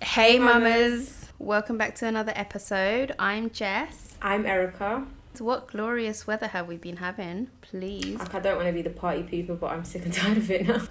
Hey mamas, welcome back to another episode. I'm Jess. I'm Erica. So what glorious weather have we been having, please? I don't want to be the party people, but I'm sick and tired of it now.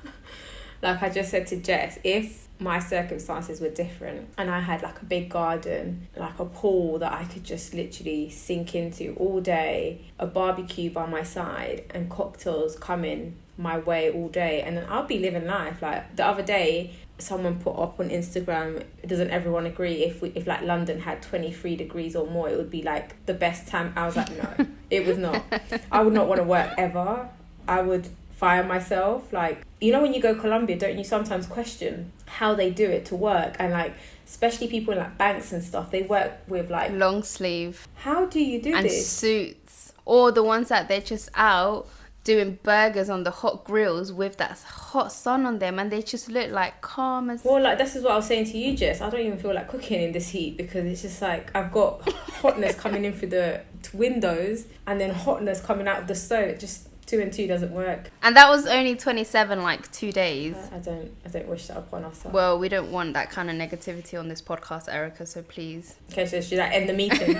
I just said to Jess, if my circumstances were different and I had a big garden, a pool that I could just literally sink into all day, a barbecue by my side and cocktails coming my way all day, and then I'll be living life. The other day, someone put up on Instagram, doesn't everyone agree if London had 23 degrees or more, it would be the best time? I was like, no, it was not. I would not want to work ever. I would fire myself. When you go Colombia, don't you sometimes question how they do it to work? And especially people in banks and stuff, they work with long sleeve. How do you do and this? And suits, or the ones that they're just out doing burgers on the hot grills with that hot sun on them, and they just look calm as... Well, this is what I was saying to you, Jess. I don't even feel like cooking in this heat, because it's just I've got hotness coming in through the windows and then hotness coming out of the stove. It just, 2 and 2 doesn't work. And that was only 27 2 days. I don't wish that upon us. Well, we don't want that kind of negativity on this podcast, Erica, so please. Okay, so should I end the meeting?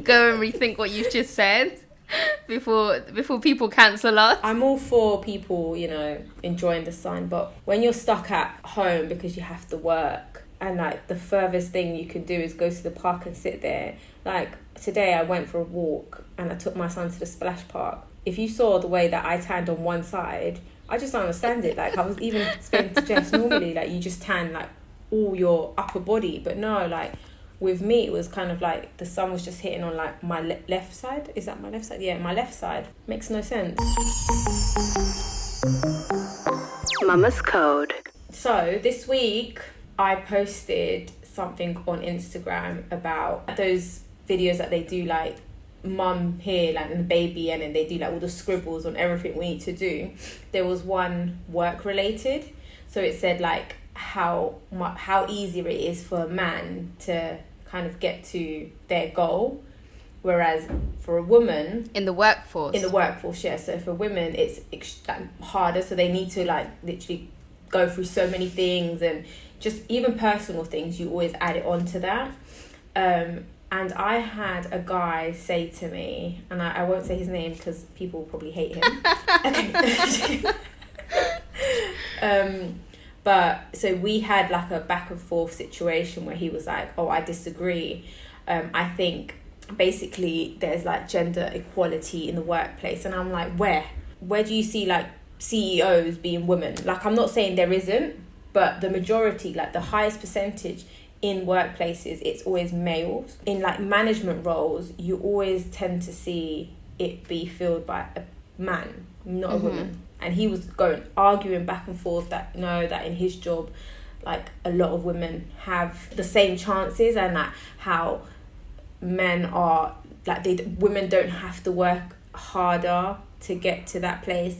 Go and rethink what you've just said before people cancel us. I'm all for people, enjoying the sun, but when you're stuck at home because you have to work, and the furthest thing you can do is go to the park and sit there. Today I went for a walk and I took my son to the splash park. If you saw the way that I tanned on one side, I just don't understand it. I was even saying to Jess, normally you just tan all your upper body, but no, with me, it was kind of the sun was just hitting on my left side. Is that my left side? Yeah, my left side. Makes no sense. Mama's Code. So this week, I posted something on Instagram about those videos that they do mum here and the baby, and then they do all the scribbles on everything we need to do. There was one work related. So it said how easier it is for a man to kind of get to their goal, whereas for a woman in the workforce, yeah. So for women, it's harder. So they need to literally go through so many things, and just even personal things. You always add it on to that. And I had a guy say to me, and I won't say his name because people will probably hate him. But so we had a back and forth situation where he was oh, I disagree. I think basically there's gender equality in the workplace, and I'm where do you see CEOs being women? I'm not saying there isn't, but the majority, the highest percentage in workplaces, it's always males. In management roles, you always tend to see it be filled by a man, not a woman. And he was arguing back and forth that in his job, a lot of women have the same chances, and how men are women don't have to work harder to get to that place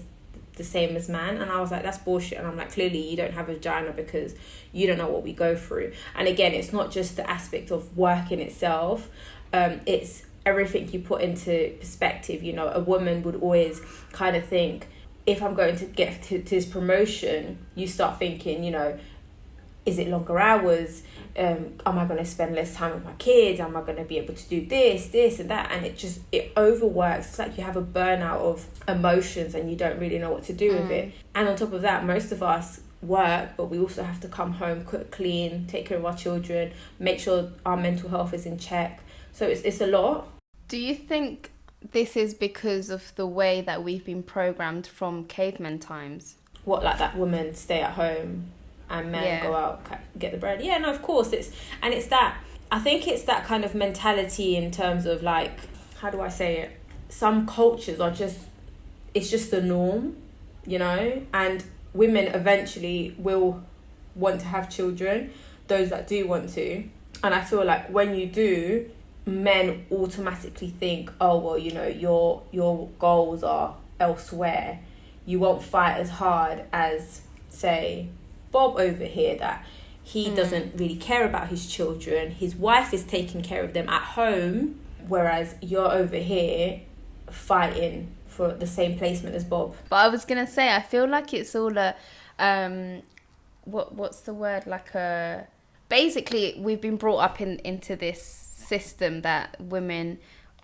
the same as man. And I was that's bullshit. And I'm clearly you don't have a vagina because you don't know what we go through. And again, it's not just the aspect of work in itself, it's everything you put into perspective. A woman would always kind of think, if I'm going to get to this promotion, you start thinking, is it longer hours? Am I going to spend less time with my kids? Am I going to be able to do this and that? And it overworks. It's you have a burnout of emotions and you don't really know what to do with it. And on top of that, most of us work, but we also have to come home, cook, clean, take care of our children, make sure our mental health is in check. So it's a lot. Do you think this is because of the way that we've been programmed from caveman times? What, that women stay at home and men go out, get the bread? Yeah, no, of course. I think it's that kind of mentality in terms of how do I say it? Some cultures are it's just the norm, and women eventually will want to have children, those that do want to. And I feel when you do, men automatically think, oh, well, your goals are elsewhere. You won't fight as hard as, say, Bob over here, that he doesn't really care about his children. His wife is taking care of them at home, whereas you're over here fighting for the same placement as Bob. But I was going to say, I feel it's all a, what's the word? basically we've been brought up into this system that women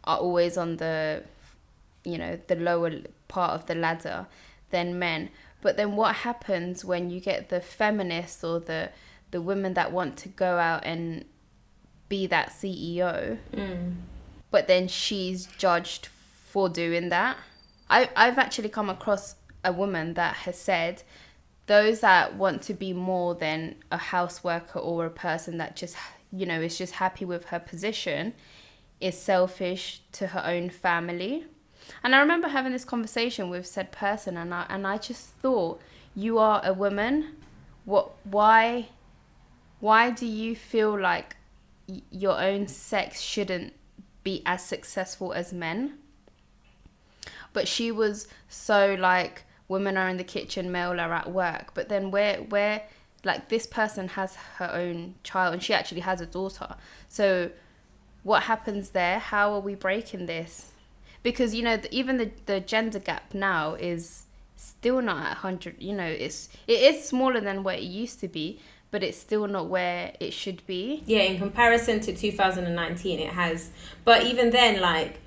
are always on the, you know, the lower part of the ladder than men. But then what happens when you get the feminists or the women that want to go out and be that CEO, but then she's judged for doing that? I've actually come across a woman that has said those that want to be more than a houseworker or a person that just, you know, is just happy with her position is selfish to her own family. And I remember having this conversation with said person, and I just thought, you are a woman. Why do you feel like your own sex shouldn't be as successful as men? But she was so like, women are in the kitchen, male are at work. But then where like, this person has her own child, and she actually has a daughter. So what happens there? How are we breaking this? Because, you know, even the gender gap now is still not at 100. You know, it is smaller than what it used to be, but it's still not where it should be. Yeah, in comparison to 2019, it has. But even then, like,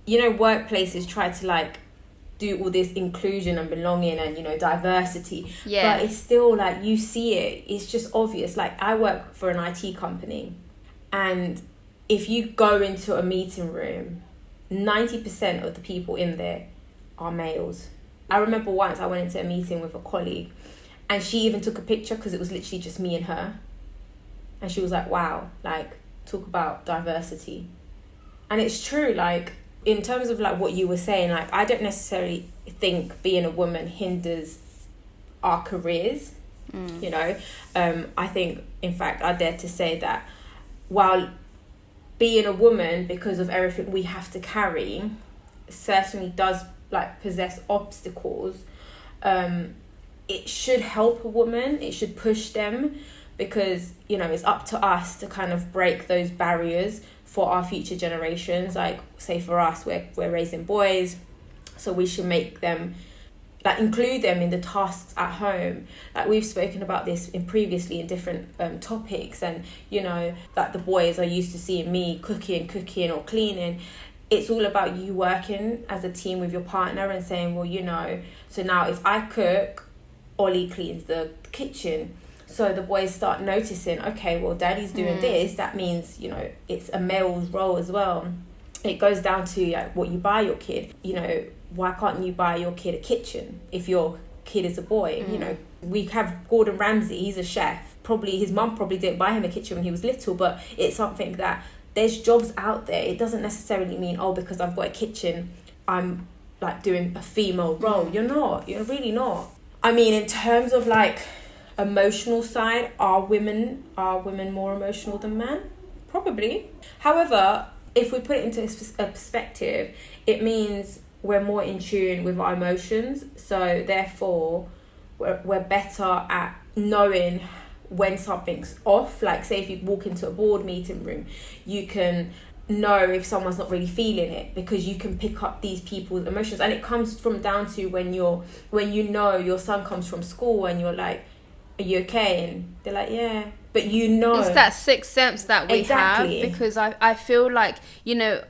you know, workplaces try to, like, do all this inclusion and belonging and, you know, diversity. Yeah. But it's still, like, you see it. It's just obvious. Like, I work for an IT company, and if you go into a meeting room, 90% of the people in there are males. I remember once I went into a meeting with a colleague, and she even took a picture because it was literally just me and her. And she was like, wow, like, talk about diversity. And it's true, like, in terms of, like, what you were saying, like, I don't necessarily think being a woman hinders our careers, you know. I think, in fact, I dare to say that while being a woman, because of everything we have to carry, certainly does, like, possess obstacles, it should help a woman, it should push them, because, you know, it's up to us to kind of break those barriers for our future generations. Like, say for us, we're raising boys, so we should make them, like, include them in the tasks at home. Like, we've spoken about this previously in different topics, and, you know, that the boys are used to seeing me cooking or cleaning. It's all about you working as a team with your partner and saying, well, you know, so now if I cook, Ollie cleans the kitchen. So the boys start noticing, okay, well, daddy's doing this. That means, you know, it's a male's role as well. It goes down to, like, what you buy your kid. You know, why can't you buy your kid a kitchen if your kid is a boy? You know, we have Gordon Ramsay, he's a chef. Probably his mum probably didn't buy him a kitchen when he was little, but it's something that there's jobs out there. It doesn't necessarily mean, oh, because I've got a kitchen, I'm, like, doing a female role. You're not. You're really not. I mean, in terms of, like, emotional side, are women more emotional than men? Probably. However, if we put it into a perspective, it means we're more in tune with our emotions. So therefore, we're better at knowing when something's off. Like, say if you walk into a board meeting room, you can know if someone's not really feeling it, because you can pick up these people's emotions. And it comes from down to when you know your son comes from school and you're like, are you okay? And they're like, yeah. But you know, it's that sixth sense that we exactly have, because I feel like, you know,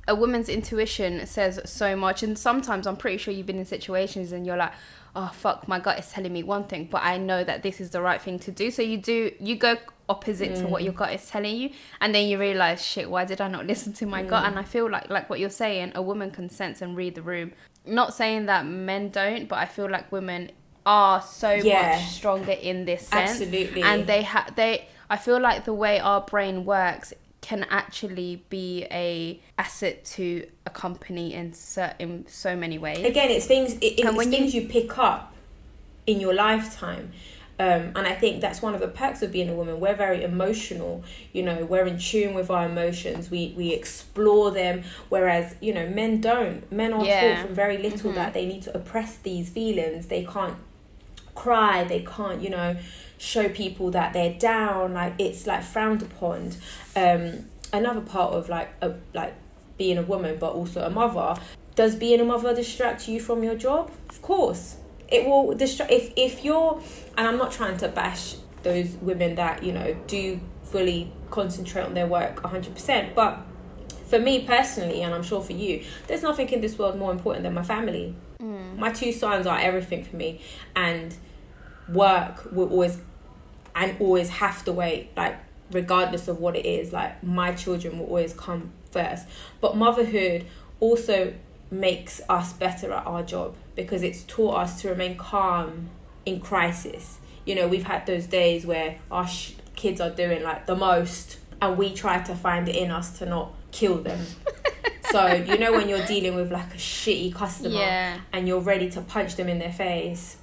a woman's intuition says so much. And sometimes I'm pretty sure you've been in situations and you're like, oh fuck, my gut is telling me one thing, but I know that this is the right thing to do. So you go opposite to what your gut is telling you, and then you realize, shit, why did I not listen to my gut? And I feel like what you're saying, a woman can sense and read the room. Not saying that men don't, but I feel like women are so much stronger in this sense. Absolutely. And I feel like the way our brain works can actually be a asset to a company in so many ways. Again, it's things you pick up in your lifetime. And I think that's one of the perks of being a woman. We're very emotional, you know, we're in tune with our emotions. We explore them, whereas, you know, men don't. Men are taught from very little that they need to oppress these feelings. They can't cry, they can't, you know, show people that they're down. Like, it's, like, frowned upon. Another part of like being a woman but also a mother, does being a mother distract you from your job? Of course it will distract. If you're, and I'm not trying to bash those women that, you know, do fully concentrate on their work 100%. But for me personally, and I'm sure for you, there's nothing in this world more important than my family. My 2 sons are everything for me, and work will always have to wait, like regardless of what it is. Like my children will always come first. But motherhood also makes us better at our job, because it's taught us to remain calm in crisis. You know, we've had those days where our kids are doing like the most, and we try to find it in us to not kill them. So, you know, when you're dealing with like a shitty customer and you're ready to punch them in their face,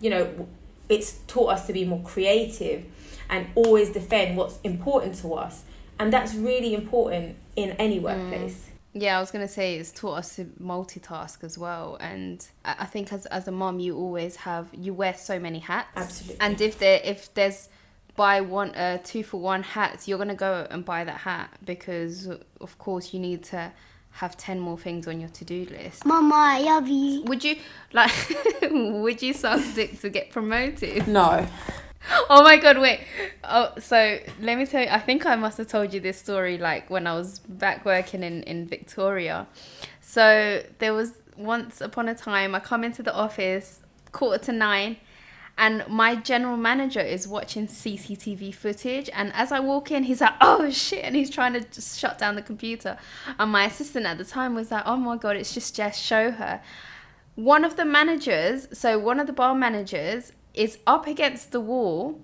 you know, it's taught us to be more creative and always defend what's important to us. And that's really important in any workplace. Yeah, I was going to say it's taught us to multitask as well. And I think as a mom, you wear so many hats. Absolutely. And if there's buy 2-for-1 hats, you're going to go and buy that hat, because of course you need to have 10 more things on your to-do list. Mama, I love you. Would you suck dick to get promoted? No. Oh my god, wait. Oh, so let me tell you, I think I must have told you this story like when I was back working in Victoria. So there was once upon a time, I come into the office 8:45, and my general manager is watching CCTV footage, and as I walk in, he's like, oh shit, and he's trying to just shut down the computer. And my assistant at the time was like, oh my god, it's just Jess, show her. One of the bar managers is up against the wall,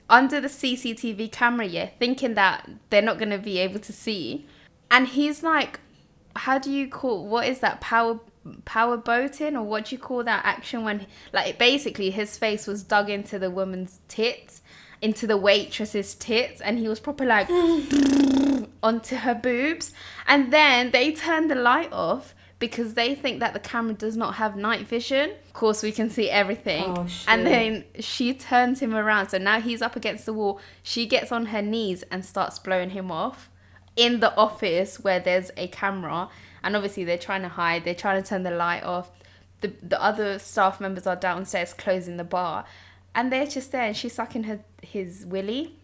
under the CCTV camera, thinking that they're not going to be able to see. And he's like, what is that, power boating, or what do you call that action when, like, basically his face was dug into the woman's tits, into the waitress's tits, and he was proper like onto her boobs. And then they turned the light off because they think that the camera does not have night vision. Of course, we can see everything. Oh, shit. And then she turns him around. So now he's up against the wall. She gets on her knees and starts blowing him off in the office where there's a camera. And obviously they're trying to hide. They're trying to turn the light off. The other staff members are downstairs closing the bar. And they're just there, and she's sucking his willy.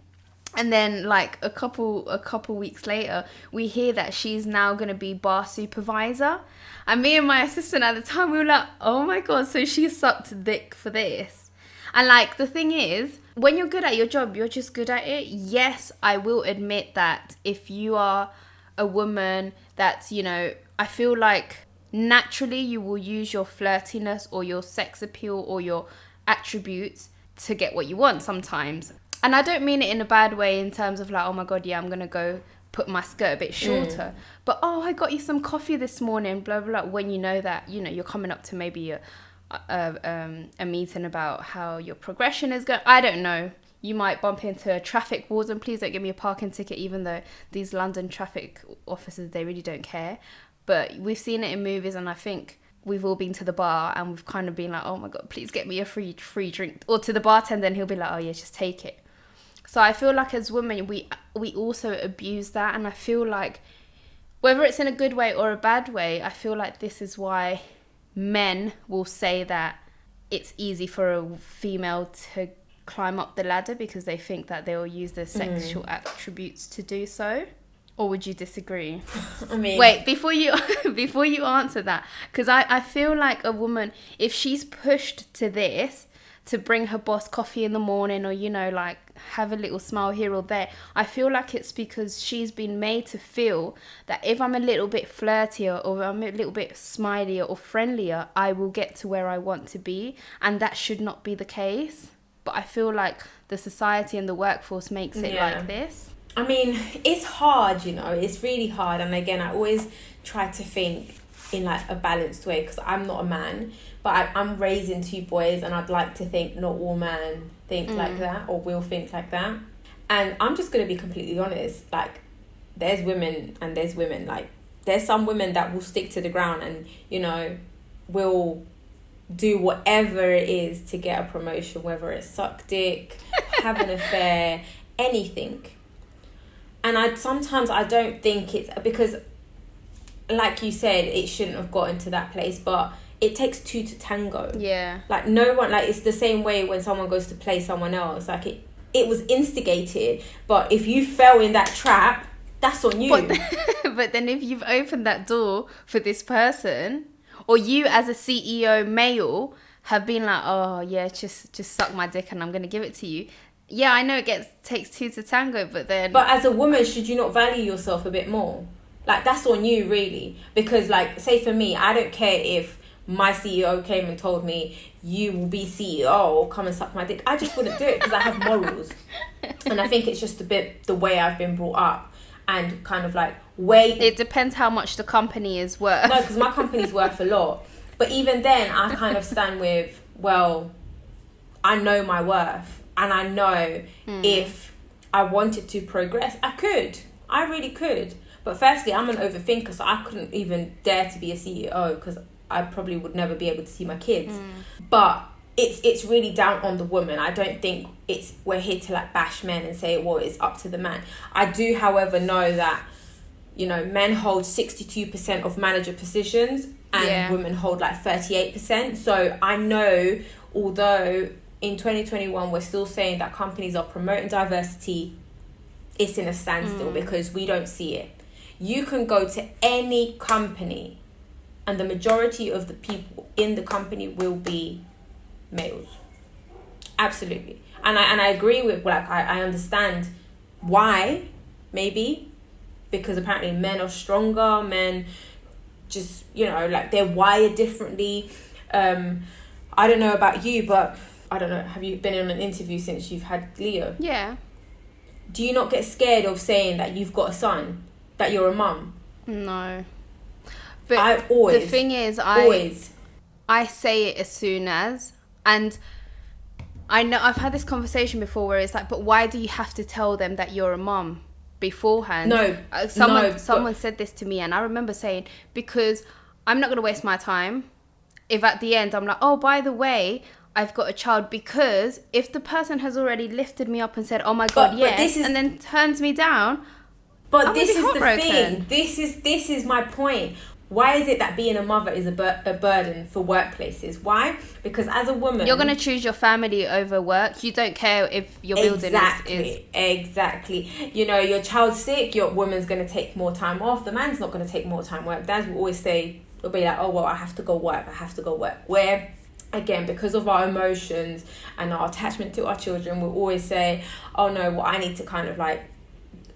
And then, like, a couple weeks later, we hear that she's now going to be bar supervisor. And me and my assistant at the time, we were like, oh my god, so she sucked dick for this. And, like, the thing is, when you're good at your job, you're just good at it. Yes, I will admit that if you are a woman that's, you know, I feel like naturally you will use your flirtiness or your sex appeal or your attributes to get what you want sometimes. And I don't mean it in a bad way in terms of like, oh my god, yeah, I'm gonna go put my skirt a bit shorter. But oh, I got you some coffee this morning, blah blah blah. When you know that, you know, you're coming up to maybe a meeting about how your progression is going. I don't know. You might bump into a traffic warden. Please don't give me a parking ticket, even though these London traffic officers, they really don't care. But we've seen it in movies, and I think we've all been to the bar and we've kind of been like, oh my god, please get me a free drink. Or to the bartender, and he'll be like, oh yeah, just take it. So I feel like as women, we also abuse that. And I feel like, whether it's in a good way or a bad way, I feel like this is why men will say that it's easy for a female to climb up the ladder, because they think that they will use their sexual attributes to do so. Or would you disagree? I mean... Wait, before you answer that, because I feel like a woman, if she's pushed to this, to bring her boss coffee in the morning, or, you know, like, have a little smile here or there, I feel like it's because she's been made to feel that if I'm a little bit flirtier, or I'm a little bit smilier or friendlier, I will get to where I want to be. And that should not be the case. But I feel like the society and the workforce makes it like this. I mean, it's hard, you know, it's really hard. And again, I always try to think in like a balanced way, because I'm not a man, but I'm raising 2 boys, and I'd like to think not all men think like that, or will think like that. And I'm just going to be completely honest, like, there's women and there's women. Like, there's some women that will stick to the ground and, you know, will do whatever it is to get a promotion, whether it's suck dick, have an affair, anything. And sometimes I don't think it's because, like you said, it shouldn't have gotten to that place, but it takes 2 to tango. Yeah. Like, no one, like, it's the same way when someone goes to play someone else. Like, it was instigated. But if you fell in that trap, that's on you. But then if you've opened that door for this person, or you as a CEO male have been like, oh yeah, just suck my dick and I'm going to give it to you. Yeah, I know it takes two to tango, but then... But as a woman, should you not value yourself a bit more? Like, that's on you, really. Because, like, say for me, I don't care if my CEO came and told me, you will be CEO, come and suck my dick. I just wouldn't do it because I have morals. And I think it's just a bit the way I've been brought up. And kind of like, it depends how much the company is worth. No, because my company's worth a lot. But even then, I kind of stand with, well, I know my worth. And I know if I wanted to progress, I could. I really could. But firstly, I'm an overthinker, so I couldn't even dare to be a CEO because I probably would never be able to see my kids. But it's really down on the woman. I don't think we're here to like bash men and say, well, it's up to the man. I do, however, know that, you know, men hold 62% of manager positions and women hold like 38%. So I know, although in 2021 we're still saying that companies are promoting diversity, it's in a standstill because we don't see it. You can go to any company and the majority of the people in the company will be males. Absolutely. And I agree with, like, I understand why, maybe, because apparently men are stronger, men just, you know, like, they're wired differently. I don't know about you, but I don't know, have you been in an interview since you've had Leo? Yeah. Do you not get scared of saying that you've got a son, that you're a mum? No. But the thing is, I say it as soon as, and I know I've had this conversation before where it's like, but why do you have to tell them that you're a mum beforehand? No. Someone said this to me, and I remember saying, because I'm not going to waste my time if at the end I'm like, oh, by the way, I've got a child, because if the person has already lifted me up and said, oh my God, yes, and then turns me down, but this is the thing. This is my point. Why is it that being a mother is a burden for workplaces? Why? Because as a woman... You're going to choose your family over work. You don't care if your building is... Exactly. You know, your child's sick, your woman's going to take more time off. The man's not going to take more time work. Dads will always say, they'll be like, oh, well, I have to go work. Where, again, because of our emotions and our attachment to our children, we'll always say, oh, no, well, I need to kind of like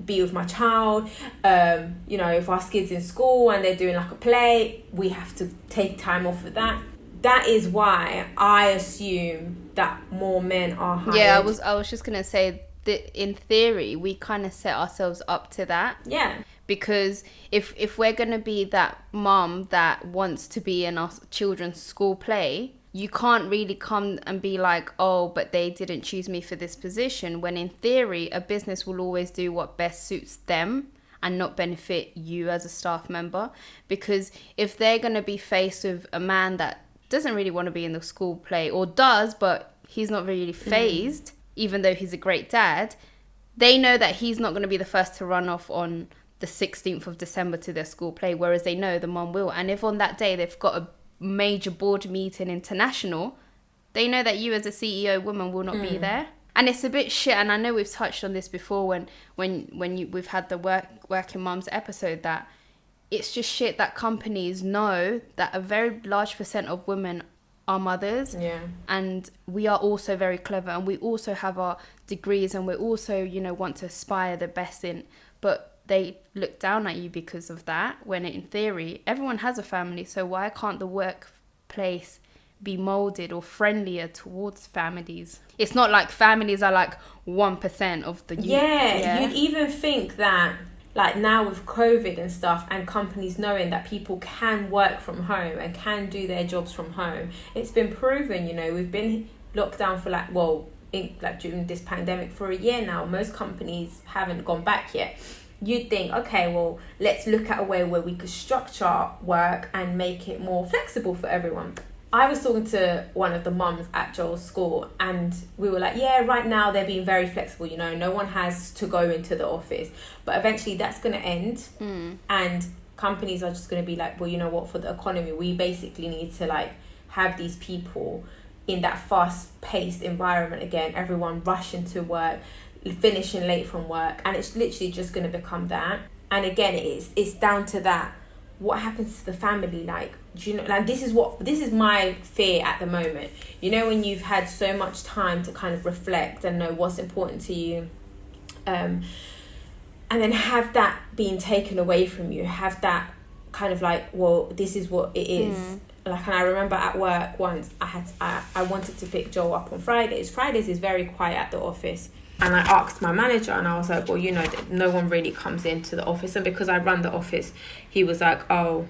be with my child. You know, if our kid's in school and they're doing like a play, we have to take time off for that. That is why I assume that more men are hired. Yeah, I was just gonna say that in theory we kind of set ourselves up to that. Yeah. Because if we're gonna be that mom that wants to be in our children's school play, you can't really come and be like, oh, but they didn't choose me for this position, when in theory, a business will always do what best suits them and not benefit you as a staff member. Because if they're going to be faced with a man that doesn't really want to be in the school play, or does, but he's not really phased, even though he's a great dad, they know that he's not going to be the first to run off on the 16th of December to their school play, whereas they know the mum will. And if on that day they've got a major board meeting international, they know that you as a CEO woman will not be there. And it's a bit shit, and I know we've touched on this before we've had the working mums episode, that it's just shit that companies know that a very large percent of women are mothers. Yeah. And we are also very clever, and we also have our degrees, and we also, you know, want to aspire the best in, but they look down at you because of that, when in theory everyone has a family. So why can't the workplace be molded or friendlier towards families? It's not like families are like 1% of the you'd even think that, like, now with COVID and stuff, and companies knowing that people can work from home and can do their jobs from home, it's been proven. You know, we've been locked down for during this pandemic for a year now. Most companies haven't gone back yet. You'd think, okay, well, let's look at a way where we could structure work and make it more flexible for everyone. I was talking to one of the mums at Joel's school, and we were like, yeah, right now they're being very flexible, you know, no one has to go into the office. But eventually that's going to end, and companies are just going to be like, well, you know what, for the economy, we basically need to like have these people in that fast-paced environment again, everyone rushing to work, finishing late from work, and it's literally just going to become that. And again, it's down to that. What happens to the family? Like, do you know, like, this is my fear at the moment. You know, when you've had so much time to kind of reflect and know what's important to you, and then have that being taken away from you, have that kind of like, well, this is what it is. Like, and I remember at work once, I wanted to pick Joel up on Fridays. Fridays is very quiet at the office. And I asked my manager, and I was like, well, you know, no one really comes into the office. And because I run the office, he was like, oh,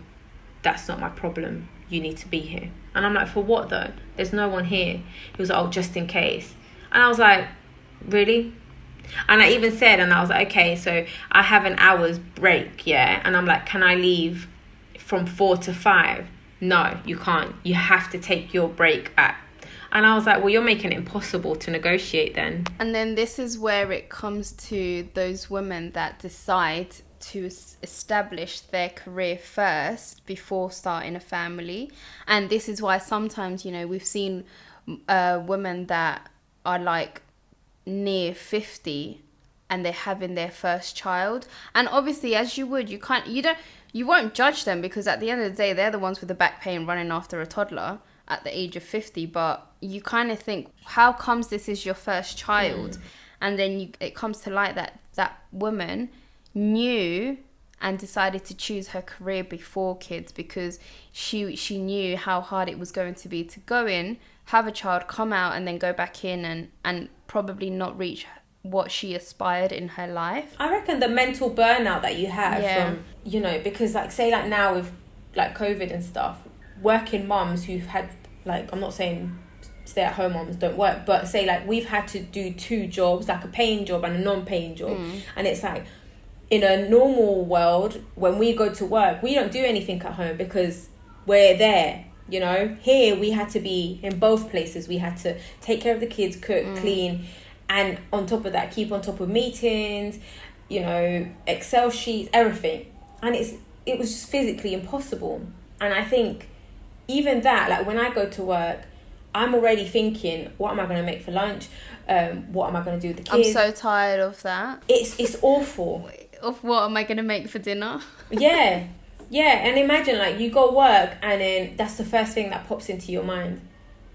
that's not my problem. You need to be here. And I'm like, for what though? There's no one here. He was like, oh, just in case. And I was like, really? And I even said, and I was like, okay, so I have an hour's break, yeah? And I'm like, can I leave from 4 to 5? No, you can't. You have to take your break at. And I was like, well, you're making it impossible to negotiate then. And then this is where it comes to those women that decide to establish their career first before starting a family. And this is why sometimes, you know, we've seen women that are like near 50 and they're having their first child. And obviously, as you would, you won't judge them, because at the end of the day, they're the ones with the back pain running after a toddler at the age of 50. But you kind of think, how comes this is your first child? And then it comes to light that that woman knew and decided to choose her career before kids, because she knew how hard it was going to be to go in, have a child, come out, and then go back in and probably not reach what she aspired in her life. I reckon the mental burnout that you have from, you know, because like, say like now with like COVID and stuff, working mums who've had, like, I'm not saying stay at home mums don't work, but say like we've had to do 2 jobs, like a paying job and a non-paying job. And it's like, in a normal world, when we go to work, we don't do anything at home because we're there, you know. Here we had to be in both places. We had to take care of the kids, cook, clean, and on top of that, keep on top of meetings, you know, Excel sheets, everything. And it was just physically impossible. And I think even that, like when I go to work, I'm already thinking, what am I going to make for lunch? What am I going to do with the kids? I'm so tired of that. It's awful. Of what am I going to make for dinner? Yeah. And imagine like you go work and then that's the first thing that pops into your mind.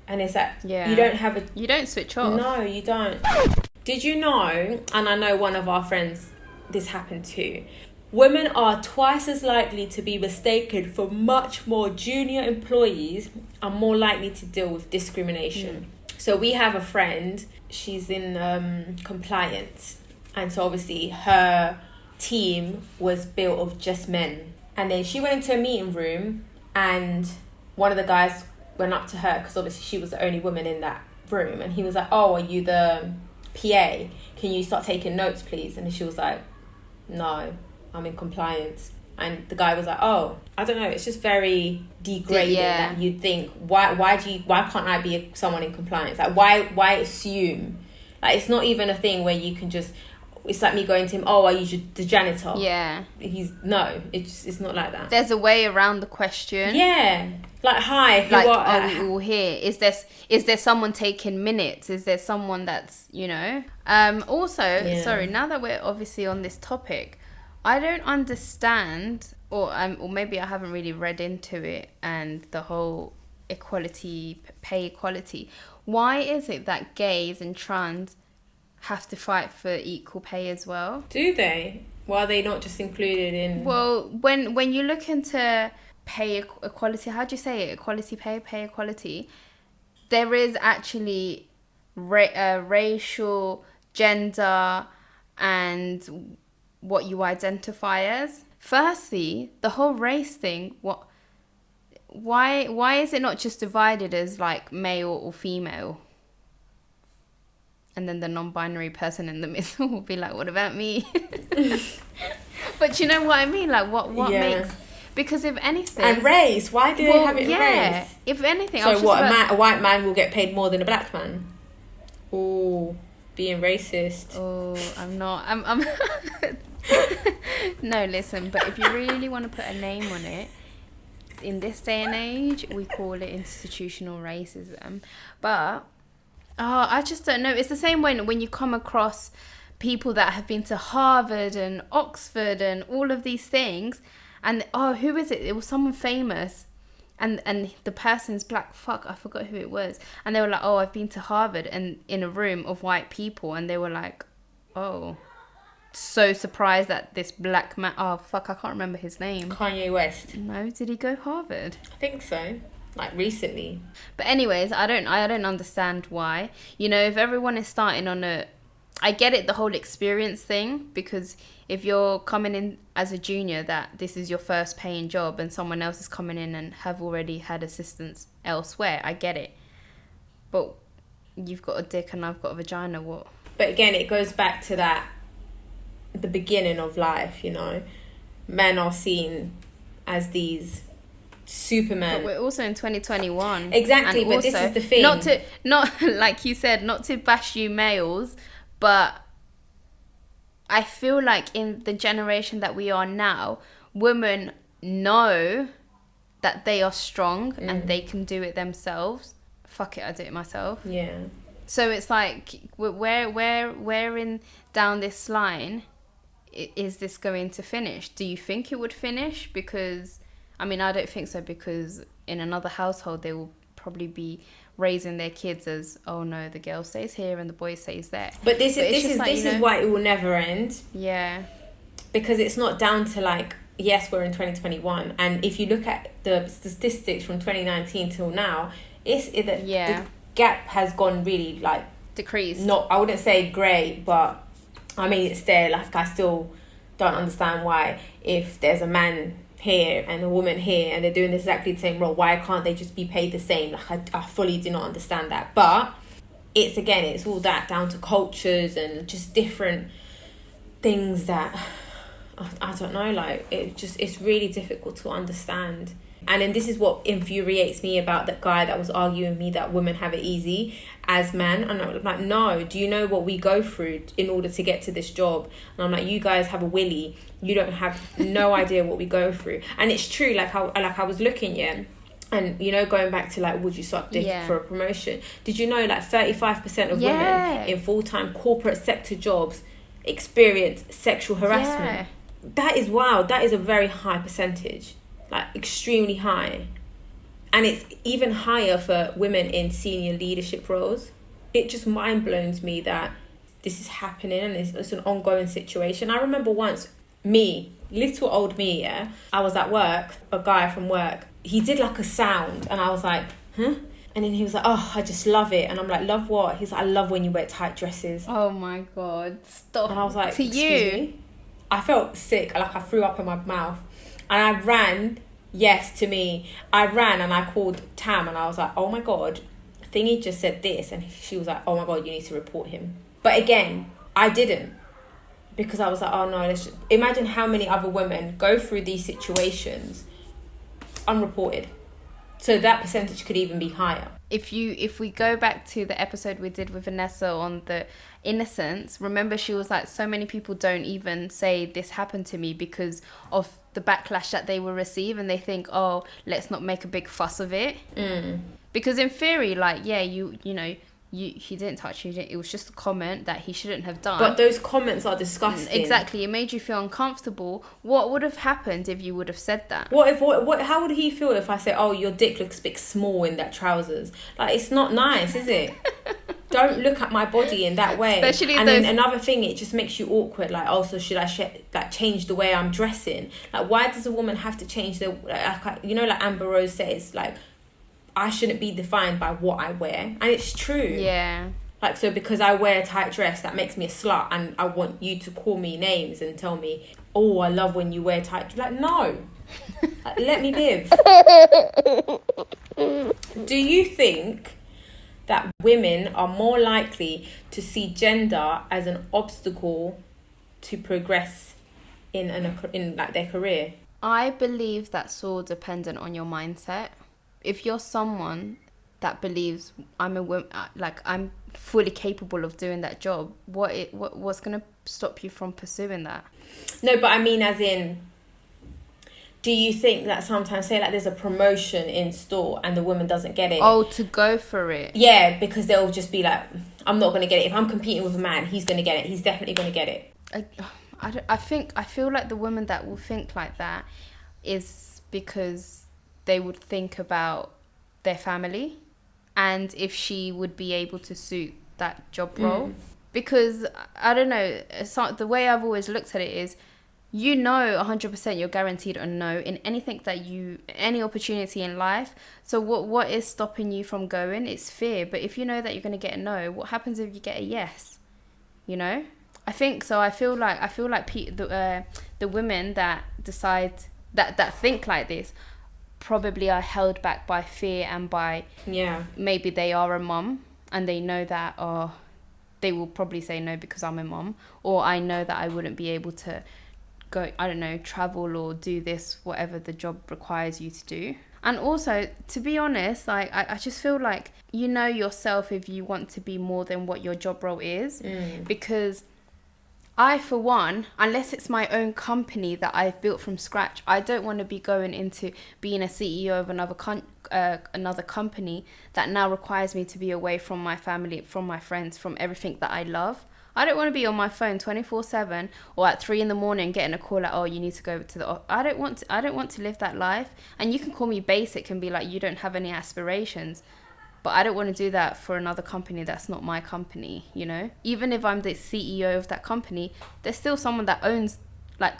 And it's like, you don't switch off. No, you don't. Did you know, and I know one of our friends, this happened too, women are twice as likely to be mistaken for much more junior employees and more likely to deal with discrimination. So we have a friend, she's in compliance, and so obviously her team was built of just men. And then she went into a meeting room and one of the guys went up to her, because obviously she was the only woman in that room, and he was like, oh, are you the PA? Can you start taking notes, please? And she was like, no, I'm in compliance. And the guy was like, oh, I don't know, it's just very degrading that you'd think, why can't I be someone in compliance? Like, why assume? Like, it's not even a thing where you can just, it's like me going to him, oh, are you the janitor? Yeah. It's not like that. There's a way around the question. Yeah. Like, hi, who are we all here? Is there someone taking minutes? Is there someone that's, you know? Sorry, now that we're obviously on this topic, I don't understand, or maybe I haven't really read into it, and the whole pay equality. Why is it that gays and trans have to fight for equal pay as well? Do they? Why are they not just included in... Well, when you look into pay equality, how do you say it? Equality pay equality. There is actually racial, gender, and what you identify as. Firstly, the whole race thing, why is it not just divided as like male or female? And then the non-binary person in the middle will be like, what about me? But you know what I mean? Like, what makes... Because if anything... And race. Why do they have it in race? If anything... So a white man will get paid more than a black man? Ooh, being racist. Oh, I'm not... I'm No, listen, but if you really want to put a name on it, in this day and age, we call it institutional racism. But I just don't know. It's the same when you come across people that have been to Harvard and Oxford and all of these things, and who is it? It was someone famous, and the person's black. Fuck, I forgot who it was. And they were like, I've been to Harvard, and in a room of white people, and they were like, so surprised that this black man. Oh fuck, I can't remember his name. Kanye West. No, did he go Harvard? I think so. Like recently. But anyways, I don't understand why. You know, if everyone is starting on I get it, the whole experience thing, because if you're coming in as a junior, that this is your first paying job, and someone else is coming in and have already had assistance elsewhere, I get it. But you've got a dick and I've got a vagina, what? But again, it goes back to that, the beginning of life, you know. Men are seen as these Superman. But we're also in 2021. Exactly, but also, this is the thing. Not like you said, not to bash you males, but I feel like in the generation that we are now, women know that they are strong and they can do it themselves. Fuck it, I do it myself. Yeah. So it's like, where in down this line is this going to finish? Do you think it would finish? Because, I mean, I don't think so, because in another household, they will probably be raising their kids as, oh no, the girl stays here and the boy stays there. But this is why it will never end. Yeah. Because it's not down to like, yes, we're in 2021, and if you look at the statistics from 2019 till now, the gap has gone really like decreased. Not, I wouldn't say great, but I mean it's there. Like, I still don't understand why, if there's a man here and a woman here and they're doing exactly the same role, why can't they just be paid the same? Like, I fully do not understand that. But it's all that down to cultures and just different things that I don't know, like it's really difficult to understand. And then this is what infuriates me about that guy that was arguing with me that women have it easy as men. And I'm like, no, do you know what we go through in order to get to this job? And I'm like, you guys have a willy. You don't have no idea what we go through. And it's true, like I was looking, yeah. And, you know, going back to, like, would you suck dick for a promotion? Did you know, like, 35% of women in full-time corporate sector jobs experience sexual harassment? Yeah. That is wild. That is a very high percentage. Like, extremely high. And it's even higher for women in senior leadership roles. It just mind blows me that this is happening and it's an ongoing situation. I remember once, little old me, yeah, I was at work, a guy from work, he did like a sound and I was like, huh? And then he was like, oh, I just love it. And I'm like, love what? He's like, I love when you wear tight dresses. Oh my God, stop. And I was like, to excuse me? I felt sick, like I threw up in my mouth. And I ran, I ran and I called Tam and I was like, oh my God, Thingy just said this. And she was like, oh my God, you need to report him. But again, I didn't. Because I was like, oh no, imagine how many other women go through these situations unreported. So that percentage could even be higher. If we go back to the episode we did with Vanessa on the innocence, remember she was like, so many people don't even say this happened to me because of the backlash that they will receive, and they think, oh, let's not make a big fuss of it. Because in theory, like, yeah, you know, he didn't touch you. It was just a comment that he shouldn't have done. But those comments are disgusting. Exactly. It made you feel uncomfortable. What would have happened if you would have said that? How would he feel if I say, oh, your dick looks a bit small in that trousers? Like, it's not nice, is it? Don't look at my body in that way. Especially then another thing, it just makes you awkward. Like, also, should I change the way I'm dressing? Like, why does a woman have to change like Amber Rose says, like, I shouldn't be defined by what I wear. And it's true. Yeah. Like, so because I wear a tight dress, that makes me a slut, and I want you to call me names and tell me, oh, I love when you wear tight. Like, no. Like, let me live. Do you think that women are more likely to see gender as an obstacle to progress in their career? I believe that's all dependent on your mindset. If you're someone that believes I'm a woman, like I'm fully capable of doing that job, what's going to stop you from pursuing that? No, but I mean, as in, do you think that sometimes, say like there's a promotion in store and the woman doesn't get it? Oh, to go for it. Yeah, because they'll just be like, I'm not going to get it. If I'm competing with a man, he's going to get it. He's definitely going to get it. I feel like the women that will think like that is because they would think about their family and if she would be able to suit that job role. Because, I don't know, the way I've always looked at it is, 100% you're guaranteed a no in anything any opportunity in life. So what is stopping you from going? It's fear. But if you know that you're going to get a no, what happens if you get a yes? You know? I think so. I feel like the women that decide that think like this probably are held back by fear and by maybe they are a mum and they know that they will probably say no because I'm a mum, or I know that I wouldn't be able to go, I don't know, travel or do this, whatever the job requires you to do. And also, to be honest, like I just feel like you know yourself if you want to be more than what your job role is. Because I, for one, unless it's my own company that I've built from scratch, I don't want to be going into being a CEO of another company that now requires me to be away from my family, from my friends, from everything that I love. I don't want to be on my phone 24/7 or at 3 a.m. getting a call like, oh, you need to go to the. I don't want to live that life. And you can call me basic and be like, you don't have any aspirations, but I don't want to do that for another company that's not my company. You know, even if I'm the CEO of that company, there's still someone that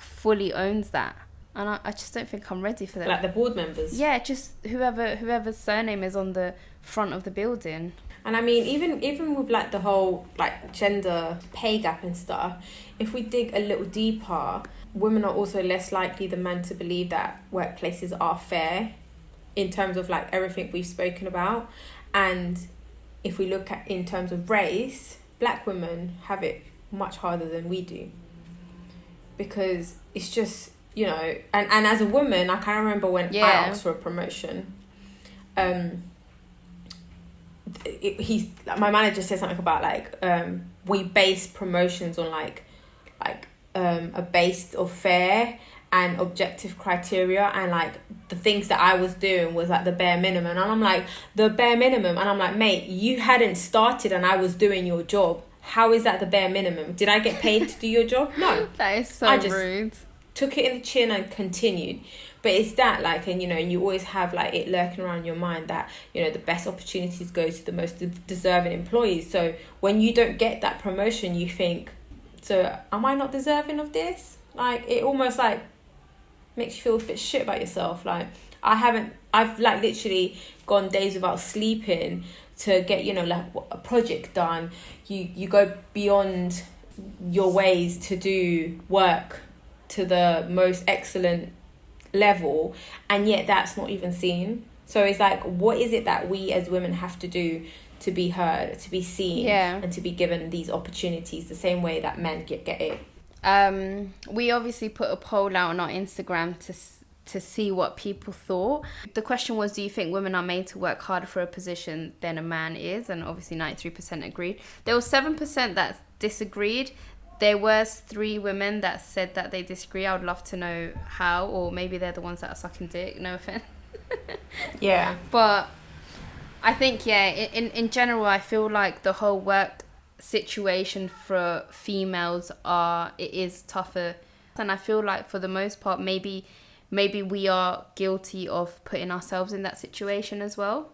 fully owns that. And I just don't think I'm ready for that. Like the board members. Yeah, just whoever's surname is on the front of the building. And I mean, even with like the whole like gender pay gap and stuff, if we dig a little deeper, women are also less likely than men to believe that workplaces are fair in terms of like everything we've spoken about. And if we look at in terms of race, black women have it much harder than we do. Because it's just, you know, and as a woman, I can't remember when I asked for a promotion. My manager said something about like we base promotions on like a base of fair and objective criteria, and like the things that I was doing was like the bare minimum, and I'm like, the bare minimum, and I'm like, mate, you hadn't started and I was doing your job. How is that the bare minimum? Did I get paid to do your job? No. That is so rude. Took it in the chin and continued. But it's that, like, and, you know, you always have, like, it lurking around your mind that, you know, the best opportunities go to the most deserving employees. So when you don't get that promotion, you think, so am I not deserving of this? Like, it almost, like, makes you feel a bit shit about yourself. Like, I've, like, literally gone days without sleeping to get, you know, like, a project done. You go beyond your ways to do work to the most excellent level, and yet that's not even seen. So it's like, what is it that we as women have to do to be heard, to be seen, and to be given these opportunities the same way that men get it? We obviously put a poll out on our Instagram to see what people thought. The question was, do you think women are made to work harder for a position than a man is? And obviously 93% agreed. There was 7% that disagreed. There was 3 women that said that they disagree. I would love to know how, or maybe they're the ones that are sucking dick, no offense. Yeah. But I think, in general, I feel like the whole work situation for females is tougher. And I feel like for the most part, maybe we are guilty of putting ourselves in that situation as well.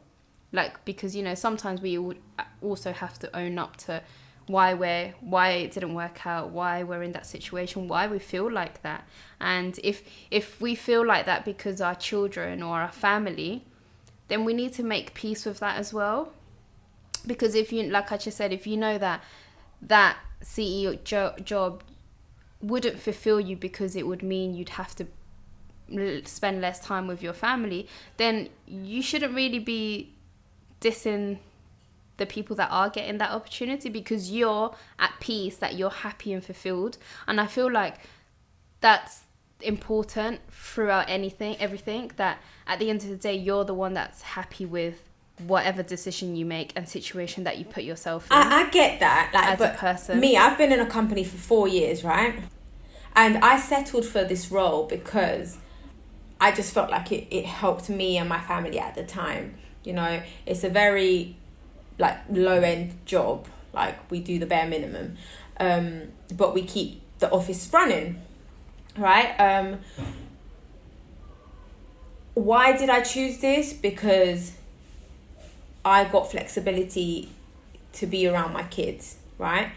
Like, because, you know, sometimes we would also have to own up to why it didn't work out, why we're in that situation, why we feel like that. And if we feel like that because our children or our family, then we need to make peace with that as well. Because if you, like I just said, if you know that CEO job wouldn't fulfill you because it would mean you'd have to spend less time with your family, then you shouldn't really be dissing the people that are getting that opportunity, because you're at peace, that you're happy and fulfilled. And I feel like that's important throughout everything, that at the end of the day, you're the one that's happy with whatever decision you make and situation that you put yourself in. I get that, like, as a person. Me, I've been in a company for 4 years, right? And I settled for this role because I just felt like it helped me and my family at the time. You know, it's a very like low end job. Like we do the bare minimum, but we keep the office running, right? Why did I choose this? Because I got flexibility to be around my kids, right?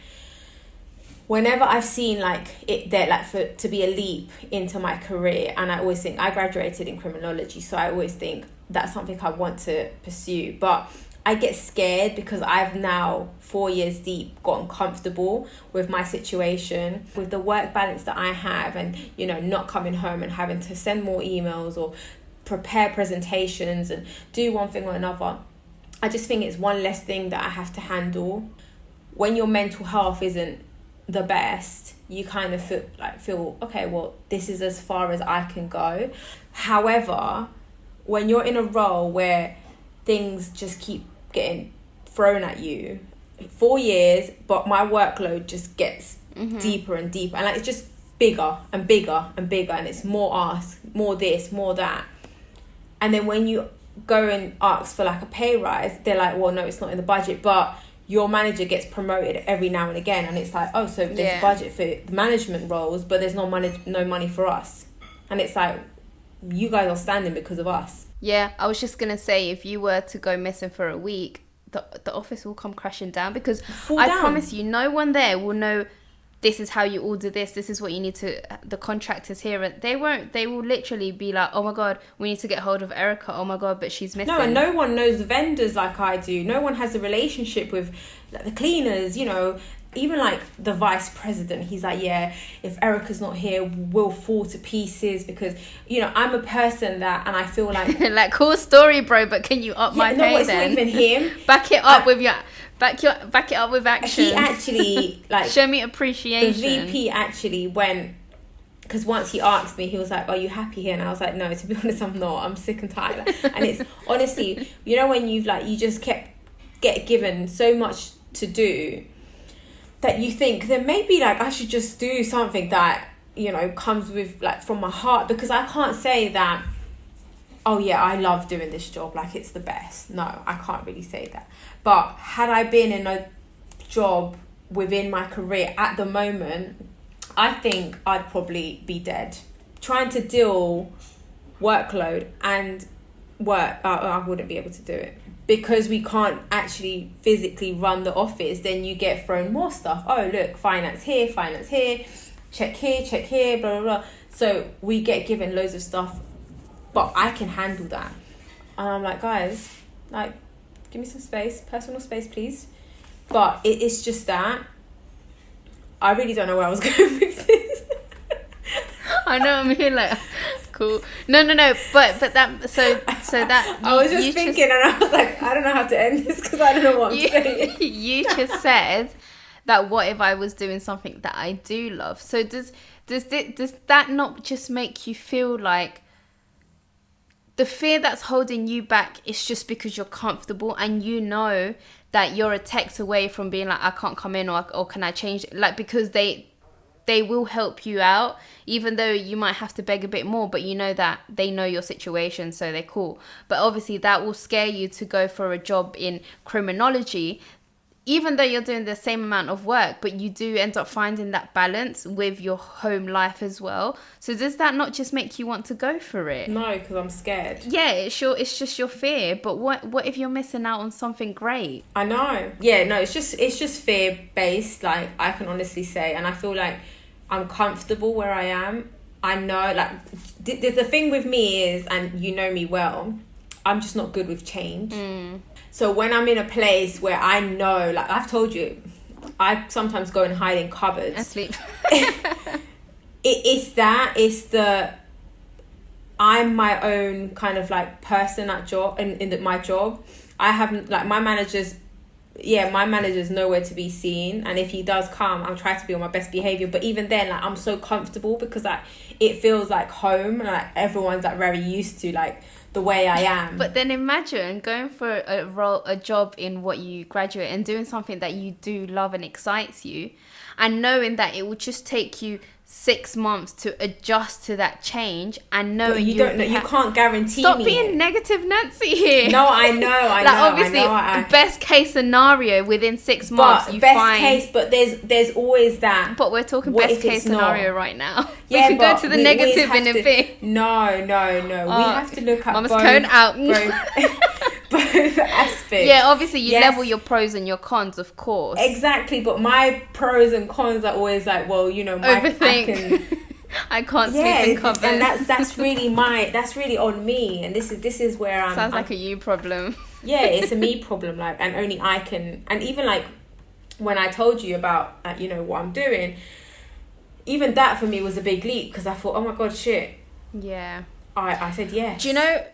Whenever I've seen like it there, like for to be a leap into my career, and I always think I graduated in criminology, so I always think that's something I want to pursue. But I get scared because I've now 4 years deep gotten comfortable with my situation, with the work balance that I have, and you know, not coming home and having to send more emails or prepare presentations and do one thing or another. I just think it's one less thing that I have to handle. When your mental health isn't the best, you kind of feel okay, well, this is as far as I can go. However, when you're in a role where things just keep getting thrown at you, 4 years, but my workload just gets deeper and deeper, and like it's just bigger and bigger and bigger, and it's more ask, more this, more that. And then when you go and ask for like a pay rise, they're like, well, no, it's not in the budget, but your manager gets promoted every now and again, and it's like, oh, so there's a budget for the management roles, but there's no money for us. And it's like, you guys are standing because of us. Yeah, I was just gonna say, if you were to go missing for a week, the office will come crashing down, because I promise you, no one there will know this is how you order this is what you need to, the contractors here, and they will literally be like, oh my god, we need to get hold of Erica, oh my god, but she's missing. No, and no one knows the vendors like I do. No one has a relationship with like, the cleaners, you know. Even like the vice president, he's like, yeah, if Erica's not here, we'll fall to pieces, because, you know, I'm a person that, and I feel like like, cool story, bro, but can you up my pay it's then? Not even him. Back it up with back it up with action. He actually like show me appreciation. The VP actually went, because once he asked me, he was like, are you happy here? And I was like, no, to be honest, I'm not. I'm sick and tired. And it's honestly, you know, when you just get given so much to do, that you think then maybe like I should just do something that, you know, comes with like from my heart, because I can't say that, oh yeah, I love doing this job, like it's the best. No, I can't really say that. But had I been in a job within my career at the moment, I think I'd probably be dead. Trying to deal workload and work, I wouldn't be able to do it. Because we can't actually physically run the office, then you get thrown more stuff. Oh, look, finance here, check here, blah, blah, blah. So we get given loads of stuff, but I can handle that. And I'm like, guys, like, give me some space, personal space, please. But it's just that. I really don't know where I was going with this. I know, I'm here like... Cool. No, but that so that I was just thinking, and I was like, I don't know how to end this because I don't know what I'm saying. You just said that what if I was doing something that I do love? So does that not just make you feel like the fear that's holding you back is just because you're comfortable and you know that you're a text away from being like, I can't come in, or can I change it? Like, because they will help you out, even though you might have to beg a bit more, but you know that they know your situation, so they're cool. But obviously that will scare you to go for a job in criminology, even though you're doing the same amount of work, but you do end up finding that balance with your home life as well. So does that not just make you want to go for it? No, because I'm scared. Yeah, it's just your fear. But what if you're missing out on something great? I know. Yeah, no, it's just fear based, like I can honestly say, and I feel like I'm comfortable where I am. I know, like, the thing with me is, and you know me well, I'm just not good with change. So when I'm in a place where I know, like I've told you, I sometimes go and hide in cupboards. And sleep. I'm my own kind of like person at job, in my job. I haven't, like, my manager's nowhere to be seen, and if he does come, I'll try to be on my best behavior, but even then, like, I'm so comfortable because it feels like home, and like everyone's like very used to like the the way I am. But then imagine going for a job in what you graduate and doing something that you do love and excites you, and knowing that it will just take you 6 months to adjust to that change, and knowing but you don't know, you can't guarantee. Stop me being negative Nancy here. No, I know, like, obviously, best case scenario within 6 months, but you best find. Case, but there's always that. But we're talking best case scenario right now. Yeah, we can go to the negative in a bit. No. We have to look at Mama's cone out. both aspects. Yeah, obviously you level your pros and your cons, of course. Exactly, but my pros and cons are always like, well, you know, I can't sleep in covers. And that's really on me, and this is where I'm. Sounds like a you problem. Yeah, it's a me problem, like, and only I can. And even like when I told you about you know, what I'm doing, even that for me was a big leap, because I thought, oh my god, shit. Yeah. I said yes. Do you know?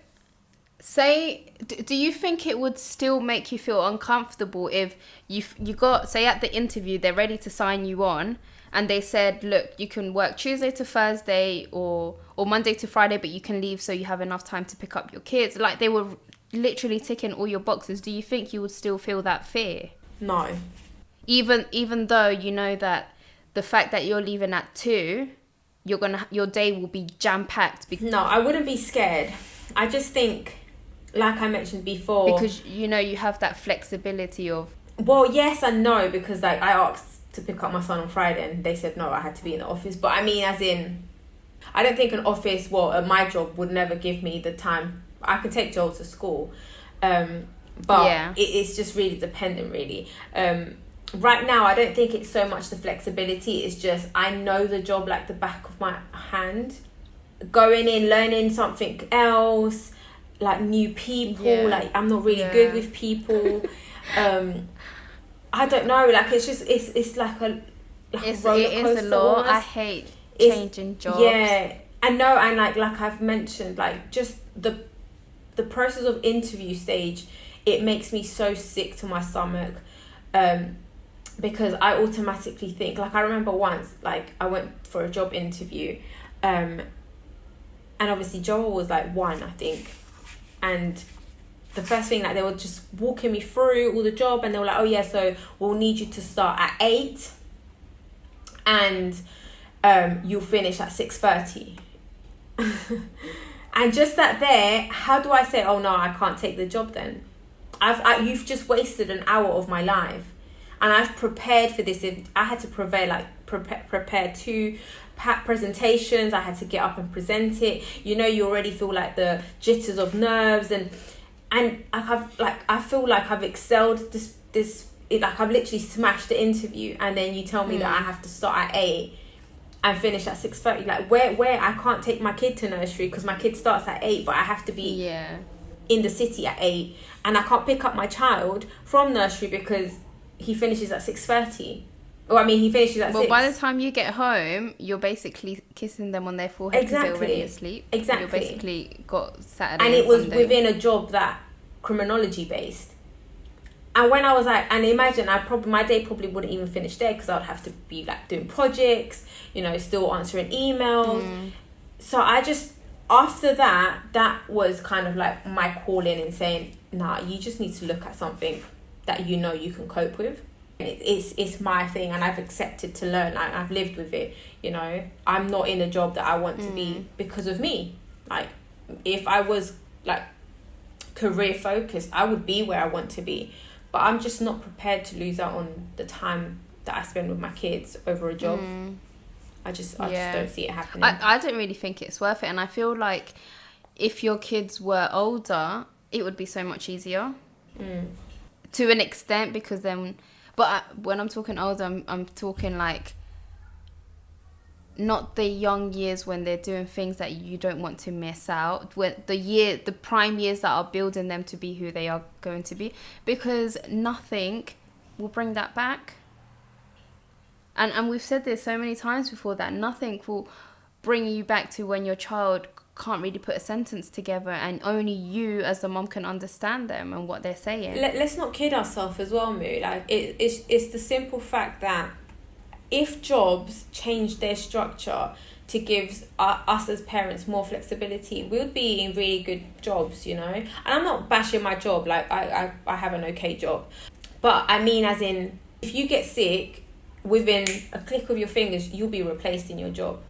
Do you think it would still make you feel uncomfortable if you got, say, at the interview they're ready to sign you on, and they said, look, you can work Tuesday to Thursday or Monday to Friday, but you can leave so you have enough time to pick up your kids? Like, they were literally ticking all your boxes. Do you think you would still feel that fear? No. Even though you know that the fact that you're leaving at 2, your day will be jam-packed. No, I wouldn't be scared. I just think, like I mentioned before, because you know you have that flexibility of. Well, yes and no, because like I asked to pick up my son on Friday and they said no, I had to be in the office. But I mean, as in, I don't think an office, my job would never give me the time. I could take Joel to school, but yeah. It's just really dependent, really. Right now, I don't think it's so much the flexibility. It's just I know the job like the back of my hand. Going in, learning something else, like new people, like I'm not really good with people. I don't know, like it's like a roller coaster. It is a lot. Almost. I hate changing jobs. Yeah, I know, and like I've mentioned, like just the process of interview stage, it makes me so sick to my stomach, because I automatically think, like I remember once, like I went for a job interview, and obviously Joel was like 1, I think. And the first thing, like they were just walking me through all the job, and they were like, oh yeah, so we'll need you to start at 8 and you'll finish at 6:30. And just that there, how do I say, oh no, I can't take the job then? You've just wasted an hour of my life. And I've prepared for this. I had to prepare 2 presentations. I had to get up and present it. You know, you already feel like the jitters of nerves, and I feel like I've excelled like I've literally smashed the interview, and then you tell me that I have to start at 8 and finish at 6:30. Like where I can't take my kid to nursery because my kid starts at 8, but I have to be in the city at 8, and I can't pick up my child from nursery because he finishes at 6:30. Or I mean, he finishes at 6. Well, by the time you get home, you're basically kissing them on their forehead because they're already asleep. Exactly. You're basically got Saturday and it was Sunday. within a job that criminology based. And when I was like, and imagine, my day probably wouldn't even finish there because I'd have to be like doing projects, you know, still answering emails. So I just, after that was kind of like my calling and saying, nah, you just need to look at something that you know you can cope with. It's my thing, and I've accepted to learn. I've lived with it, you know. I'm not in a job that I want to be because of me. Like, if I was like career focused, I would be where I want to be. But I'm just not prepared to lose out on the time that I spend with my kids over a job. I just don't see it happening. I don't really think it's worth it, and I feel like if your kids were older, it would be so much easier. To an extent, because then, when I'm talking older, I'm talking like not the young years when they're doing things that you don't want to miss out, when the prime years that are building them to be who they are going to be, because nothing will bring that back. And we've said this so many times before, that nothing will bring you back to when your child can't really put a sentence together and only you as a mom can understand them and what they're saying. Let's not kid ourselves as well, Moo. Like, it's the simple fact that if jobs change their structure to give us as parents more flexibility, we would be in really good jobs, you know. And I'm not bashing my job, like I have an okay job, but I mean as in, if you get sick, within a click of your fingers you'll be replaced in your job.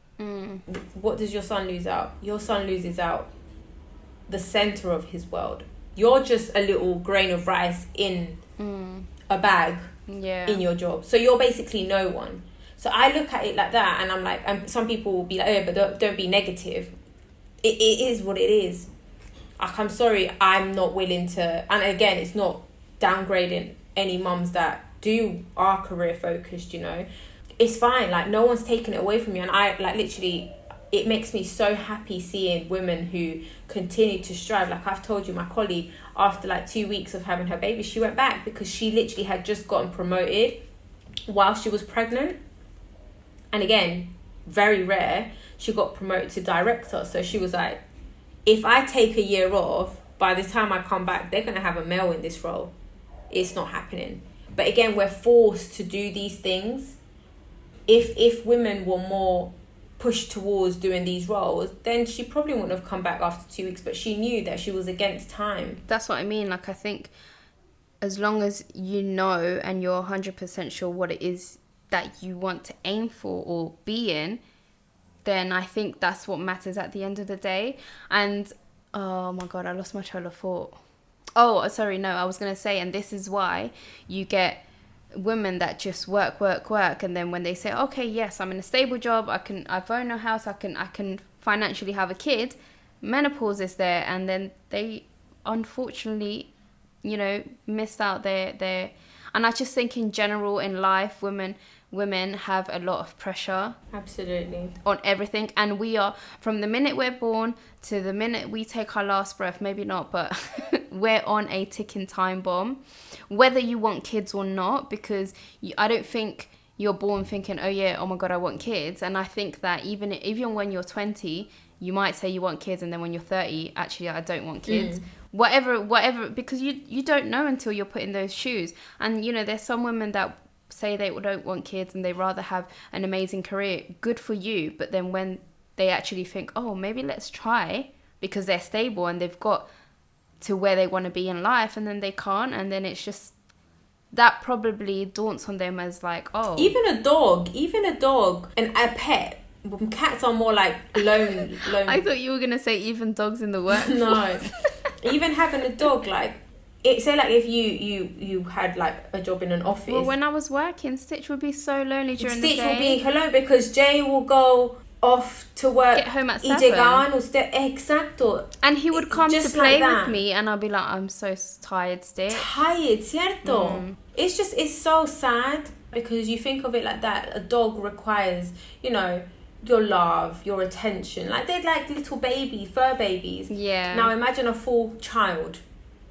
What does your son lose out? Your son loses out the center of his world. You're just a little grain of rice in a bag in your job, so you're basically no one. So I look at it like that, and I'm like, and some people will be like, oh, but don't be negative. It is what it is. Like, I'm sorry, I'm not willing to, and again, it's not downgrading any mums that are career focused, you know. It's fine, like, no one's taking it away from me, and I, like, literally, it makes me so happy seeing women who continue to strive. Like I've told you, my colleague, after like 2 weeks of having her baby, she went back because she literally had just gotten promoted while she was pregnant. And again, very rare, she got promoted to director. So she was like, if I take a year off, by the time I come back, they're going to have a male in this role. It's not happening. But again, we're forced to do these things. If women were more pushed towards doing these roles, then she probably wouldn't have come back after 2 weeks, but she knew that she was against time. That's what I mean. Like, I think as long as you know and you're 100% sure what it is that you want to aim for or be in, then I think that's what matters at the end of the day. And oh my god, I lost my train of thought. Oh, sorry, no, I was going to say, and this is why you get women that just work, and then when they say, okay, yes, I'm in a stable job, I've owned a house, I can financially have a kid, menopause is there, and then they unfortunately, you know, missed out their and I just think in general in life, women have a lot of pressure, absolutely, on everything, and we are, from the minute we're born to the minute we take our last breath, maybe not, but we're on a ticking time bomb, whether you want kids or not, because I don't think you're born thinking, oh yeah, oh my god, I want kids. And I think that even when you're 20, you might say you want kids, and then when you're 30, actually I don't want kids. Whatever, because you don't know until you're put in those shoes. And you know, there's some women that say they don't want kids and they rather have an amazing career. Good for you. But then when they actually think, oh, maybe let's try, because they're stable and they've got to where they want to be in life, and then they can't, and then it's just, that probably daunts on them as like, oh, even a dog and a pet. Cats are more like lone. I thought you were gonna say even dogs in the workforce. No, even having a dog, like, say like if you had like a job in an office. Well, when I was working, Stitch would be so lonely during the day. Stitch will be hello, because Jay will go off to work, get home at 7, exacto, and he would come to play with me, and I'll be like, I'm so tired, Stitch. Cierto. It's so sad, because you think of it like that. A dog requires, you know, your love, your attention. Like, they're like little babies, fur babies. Yeah. Now imagine a full child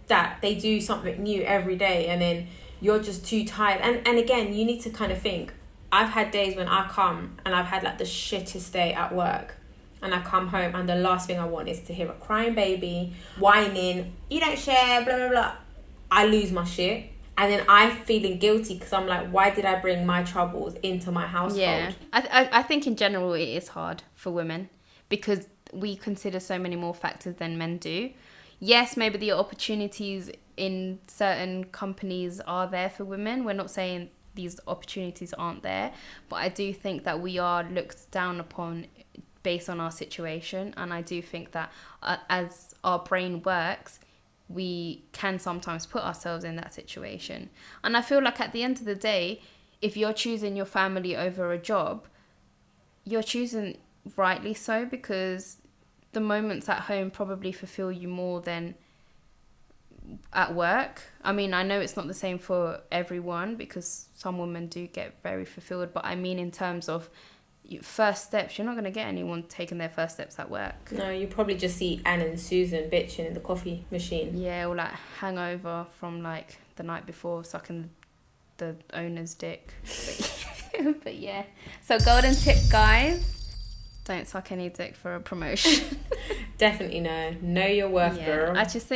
that they do something new every day, and then you're just too tired. And again, you need to kind of think, I've had days when I come and I've had like the shittest day at work, and I come home and the last thing I want is to hear a crying baby whining, you don't share, blah blah blah. I lose my shit, and then I'm feeling guilty because I'm like, why did I bring my troubles into my household? Yeah, I think in general it is hard for women because we consider so many more factors than men do. Yes, maybe the opportunities in certain companies are there for women. We're not saying these opportunities aren't there, but I do think that we are looked down upon based on our situation. And I do think that as our brain works, we can sometimes put ourselves in that situation. And I feel like at the end of the day, if you're choosing your family over a job, you're choosing rightly so, because the moments at home probably fulfill you more than at work. I mean, I know it's not the same for everyone, because some women do get very fulfilled, but I mean in terms of first steps, you're not going to get anyone taking their first steps at work. No, you probably just see Anne and Susan bitching in the coffee machine. Yeah, or like hangover from like the night before sucking the owner's dick. But yeah, so golden tip, guys, don't suck any dick for a promotion. Definitely know your worth, girl. I just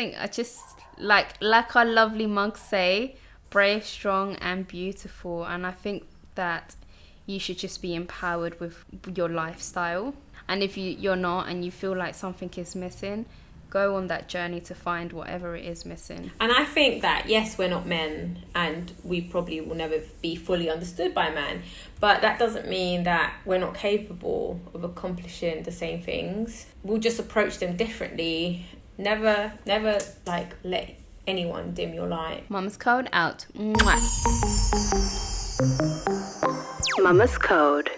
like our lovely mugs say, brave, strong and beautiful. And I think that you should just be empowered with your lifestyle. And if you're not, and you feel like something is missing, go on that journey to find whatever it is missing. And I think that, yes, we're not men, and we probably will never be fully understood by man, but that doesn't mean that we're not capable of accomplishing the same things. We'll just approach them differently. Never like let anyone dim your light. Mama's Code out. Mwah. Mama's Code.